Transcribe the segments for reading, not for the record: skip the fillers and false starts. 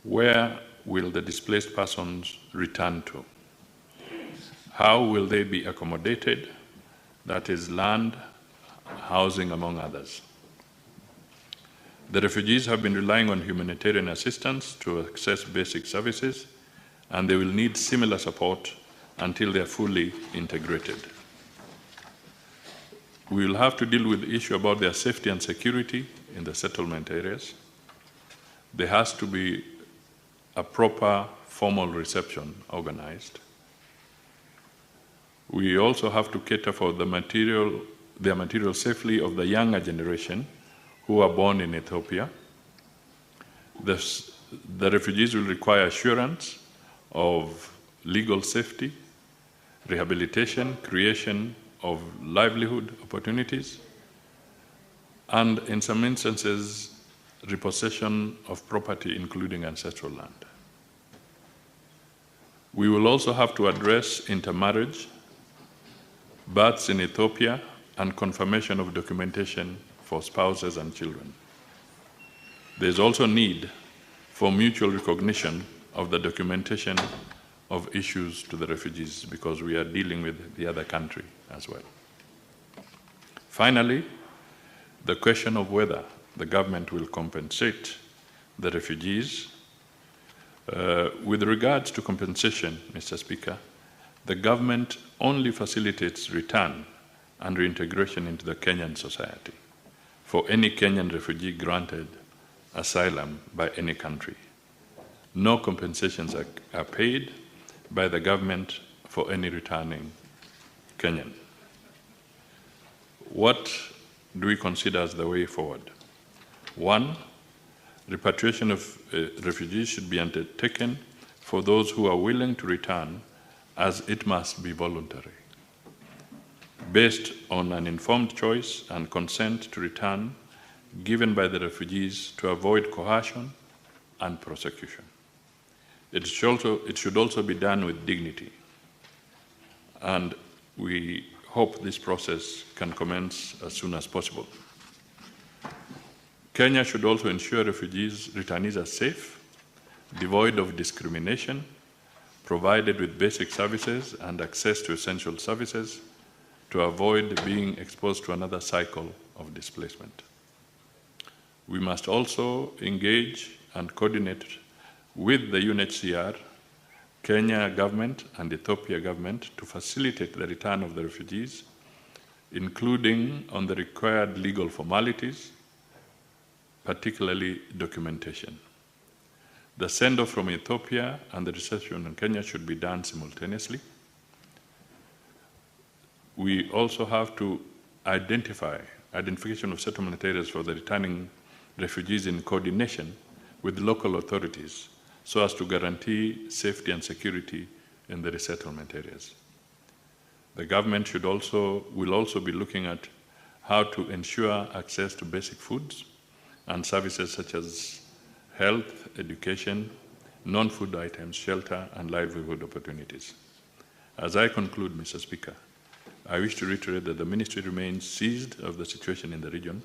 Where will the displaced persons return to? How will they be accommodated? That is, land, housing, among others. The refugees have been relying on humanitarian assistance to access basic services, and they will need similar support until they are fully integrated. We will have to deal with the issue about their safety and security in the settlement areas. There has to be a proper formal reception organized. We also have to cater for their material safely of the younger generation who are born in Ethiopia. The refugees will require assurance of legal safety, rehabilitation, creation of livelihood opportunities, and in some instances, repossession of property, including ancestral land. We will also have to address intermarriage, births in Ethiopia, and confirmation of documentation for spouses and children. There is also need for mutual recognition of the documentation of issues to the refugees, because we are dealing with the other country as well. Finally, the question of whether the government will compensate the refugees. With regards to compensation, Mr. Speaker, the government only facilitates return and reintegration into the Kenyan society for any Kenyan refugee granted asylum by any country. No compensations are paid by the government for any returning Kenyan. What do we consider as the way forward? One, repatriation of refugees should be undertaken for those who are willing to return, as it must be voluntary, based on an informed choice and consent to return given by the refugees to avoid coercion and prosecution. It should also be done with dignity, and we hope this process can commence as soon as possible. Kenya should also ensure returnees are safe, devoid of discrimination, provided with basic services and access to essential services to avoid being exposed to another cycle of displacement. We must also engage and coordinate with the UNHCR, Kenya government, and Ethiopia government to facilitate the return of the refugees, including on the required legal formalities, particularly documentation. The send-off from Ethiopia and the reception in Kenya should be done simultaneously. We also have to identification of settlement areas for the returning refugees in coordination with local authorities so as to guarantee safety and security in the resettlement areas. The government will also be looking at how to ensure access to basic foods and services such as health, education, non-food items, shelter, and livelihood opportunities. As I conclude, Mr. Speaker, I wish to reiterate that the ministry remains seized of the situation in the region.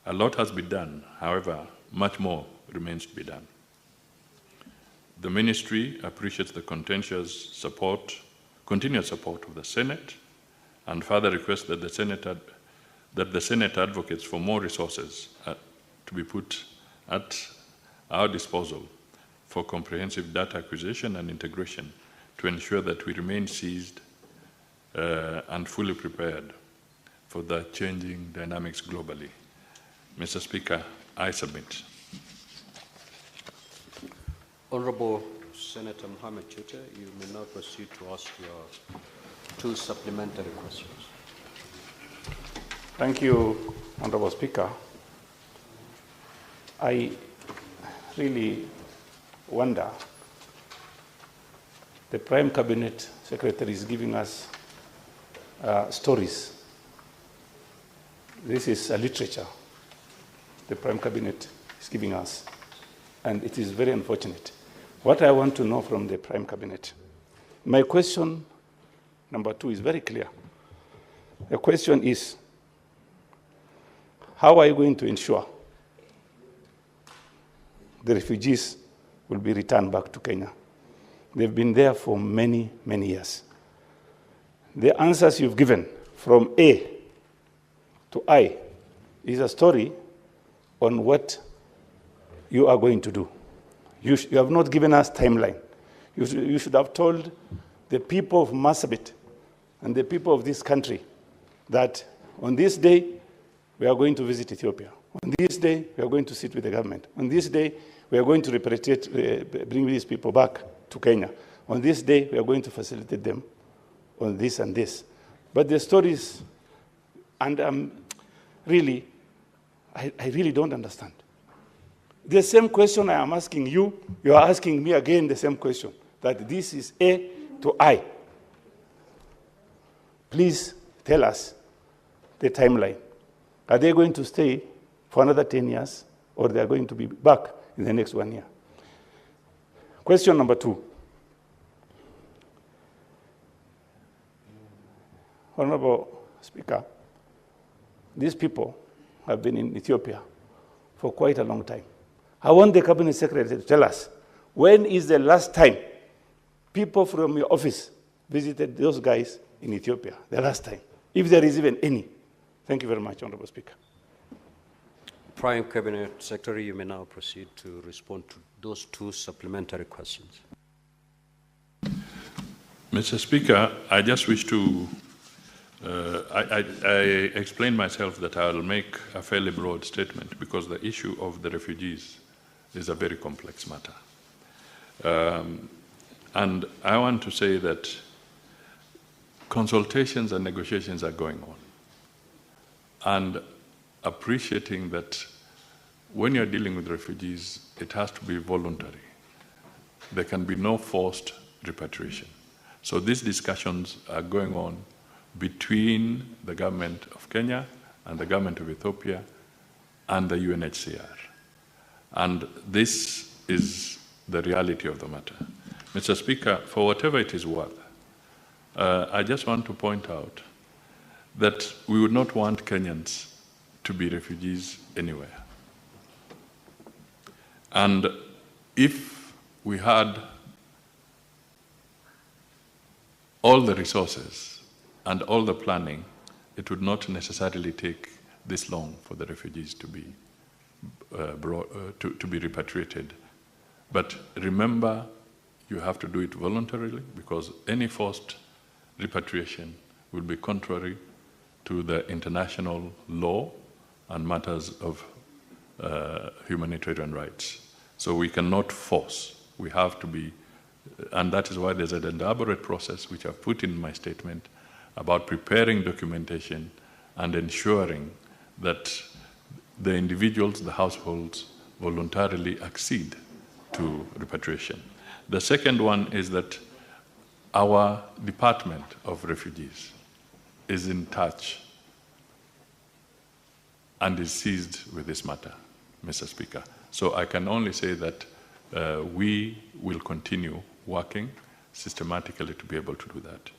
A lot has been done, however, much more remains to be done. The ministry appreciates the continuous support of the Senate, and further requests that the Senate advocates for more resources to be put at our disposal for comprehensive data acquisition and integration to ensure that we remain seized and fully prepared for the changing dynamics globally. Mr. Speaker, I submit. Honorable Senator Mohammed Chute, you may now proceed to ask your 2 supplementary questions. Thank you, Honorable Speaker. I really wonder, the Prime Cabinet Secretary is giving us stories. This is a literature the Prime Cabinet is giving us, and it is very unfortunate. What I want to know from the Prime Cabinet, my question number 2 is very clear. The question is, how are you going to ensure the refugees will be returned back to Kenya. They've been there for many, many years. The answers you've given from A to I is a story on what you are going to do. You have not given us timeline. You should have told the people of Marsabit and the people of this country that on this day, we are going to visit Ethiopia. On this day, we are going to sit with the government. On this day, we are going to bring these people back to Kenya. On this day, we are going to facilitate them on this and this. But the stories, and really, I really don't understand. The same question I am asking you, you are asking me again the same question, that this is A to I. Please tell us the timeline. Are they going to stay for another 10 years, or they are going to be back in the next 1 year? Question number 2. Honorable Speaker, these people have been in Ethiopia for quite a long time. I want the Cabinet Secretary to tell us, when is the last time people from your office visited those guys in Ethiopia? The last time, if there is even any. Thank you very much, Honorable Speaker. Prime Cabinet Secretary, you may now proceed to respond to those 2 supplementary questions. Mr. Speaker, I just wish to, I explained myself that I will make a fairly broad statement because the issue of the refugees is a very complex matter. And I want to say that consultations and negotiations are going on. And appreciating that when you're dealing with refugees, it has to be voluntary. There can be no forced repatriation. So these discussions are going on between the government of Kenya and the government of Ethiopia and the UNHCR. And this is the reality of the matter. Mr. Speaker, for whatever it is worth, I just want to point out that we would not want Kenyans to be refugees anywhere. And if we had all the resources and all the planning, it would not necessarily take this long for the refugees to be to be repatriated. But remember, you have to do it voluntarily, because any forced repatriation will be contrary to the international law and matters of humanitarian rights. So we cannot force. We have to be, and that is why there's an elaborate process, which I've put in my statement, about preparing documentation and ensuring that the individuals, the households, voluntarily accede to repatriation. The second one is that our Department of Refugees is in touch and is seized with this matter, Mr. Speaker. So I can only say that we will continue working systematically to be able to do that.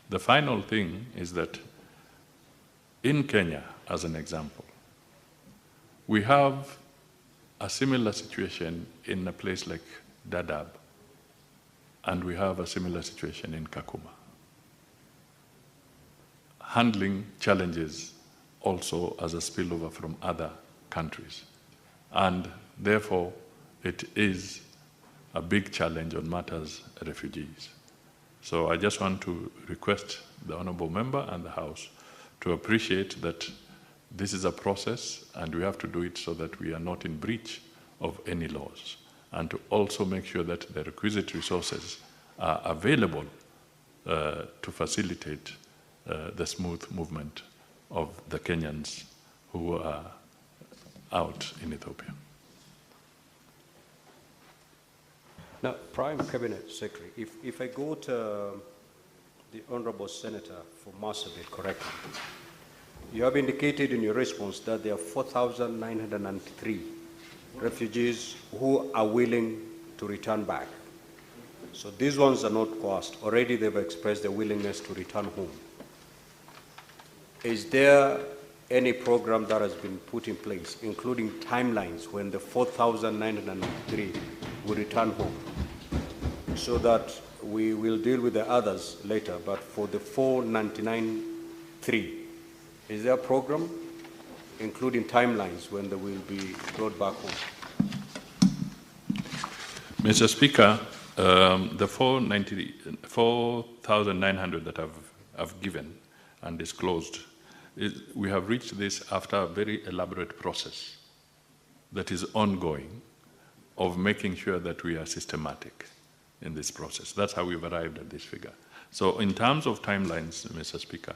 The final thing is that in Kenya, as an example, we have a similar situation in a place like Dadaab, and we have a similar situation in Kakuma. Handling challenges also as a spillover from other countries. And therefore, it is a big challenge on matters of refugees. So I just want to request the Honourable Member and the House to appreciate that this is a process, and we have to do it so that we are not in breach of any laws, and to also make sure that the requisite resources are available to facilitate the smooth movement of the Kenyans who are out in Ethiopia. Now, Prime Cabinet Secretary, if I go to the Honorable Senator for Marsabit correctly, you have indicated in your response that there are 4,903 refugees who are willing to return back. So these ones are not coerced. Already they've expressed their willingness to return home. Is there any program that has been put in place, including timelines when the 4,903 will return home, so that we will deal with the others later. But for the 499,300, is there a program including timelines when they will be brought back home? Mr. Speaker, the 4,900 that I've given and disclosed, we have reached this after a very elaborate process that is ongoing of making sure that we are systematic in this process. That's how we've arrived at this figure. So in terms of timelines, Mr. Speaker,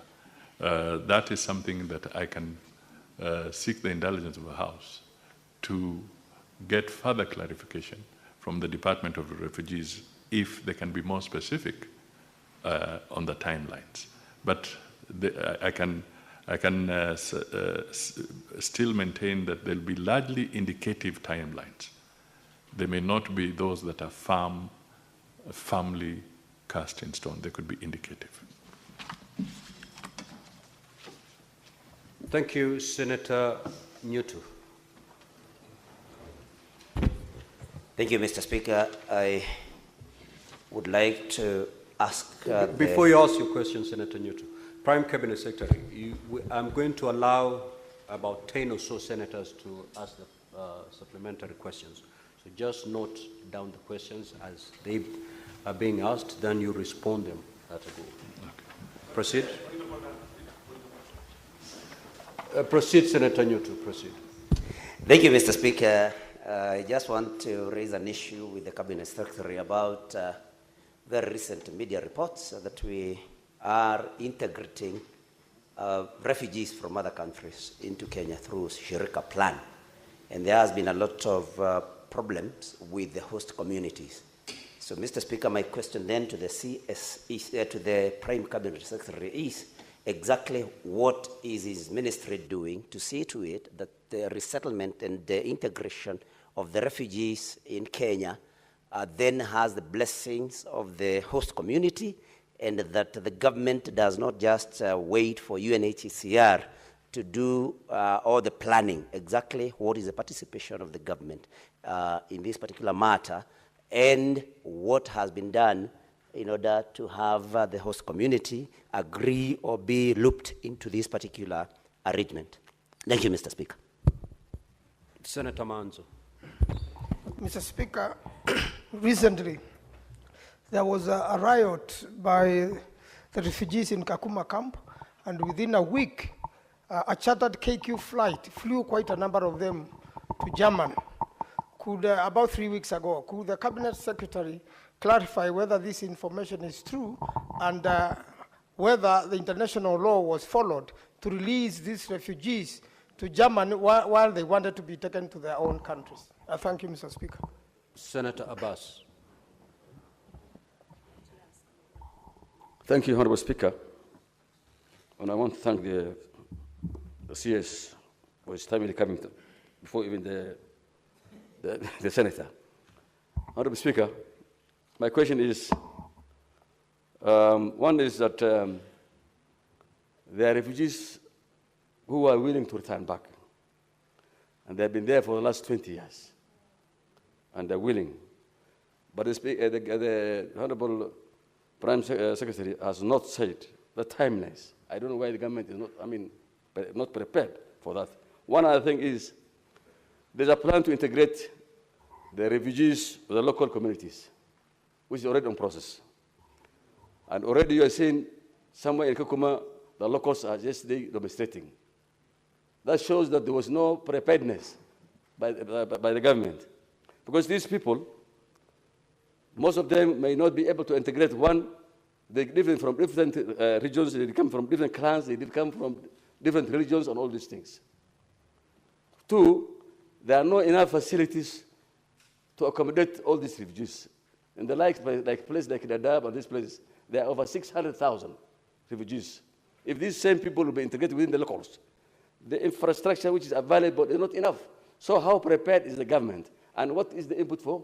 that is something that I can seek the indulgence of the House to get further clarification from the Department of Refugees if they can be more specific on the timelines. But I can still maintain that there'll be largely indicative timelines. They may not be those that are firmly cast in stone. They could be indicative. Thank you, Senator Chute. Thank you, Mr. Speaker. I would like to ask... Before you ask your question, Senator Chute, Prime Cabinet Secretary, I'm going to allow about 10 or so senators to ask the supplementary questions. So just note down the questions as they are being asked, then you respond them at a go. Okay. Proceed. Proceed, Senator Chute, proceed. Thank you, Mr. Speaker. I just want to raise an issue with the Cabinet Secretary about very recent media reports that we are integrating refugees from other countries into Kenya through Shirika plan. And there has been a lot of problems with the host communities. So, Mr. Speaker, my question then to the to the Prime Cabinet Secretary is exactly what is his ministry doing to see to it that the resettlement and the integration of the refugees in Kenya then has the blessings of the host community, and that the government does not just wait for UNHCR to do all the planning. Exactly what is the participation of the government in this particular matter, and what has been done in order to have the host community agree or be looped into this particular arrangement. Thank you, Mr. Speaker. Senator Manzo. Mr. Speaker, recently there was a riot by the refugees in Kakuma camp, and within a week, a chartered KQ flight flew quite a number of them to Germany. About 3 weeks ago, could the Cabinet Secretary clarify whether this information is true and whether the international law was followed to release these refugees to Germany while they wanted to be taken to their own countries? Thank you, Mr. Speaker. Senator Abbas. Thank you, Honorable Speaker. And I want to thank the CS for his timely coming before even the Senator. Honorable Speaker, my question is, one is that there are refugees who are willing to return back. And they've been there for the last 20 years. And they're willing. But the Honorable Prime Secretary has not said the timelines. I don't know why the government is not prepared for that. One other thing is, there's a plan to integrate the refugees with the local communities, which is already in process. And already you are seeing somewhere in Kakuma, the locals are just demonstrating. That shows that there was no preparedness by the government. Because these people, most of them may not be able to integrate. One, they live from different regions, they come from different clans, they come from different religions and all these things. Two, there are not enough facilities to accommodate all these refugees. In the like place like Dadaab and this place, there are over 600,000 refugees. If these same people will be integrated within the locals, the infrastructure which is available is not enough. So how prepared is the government? And what is the input for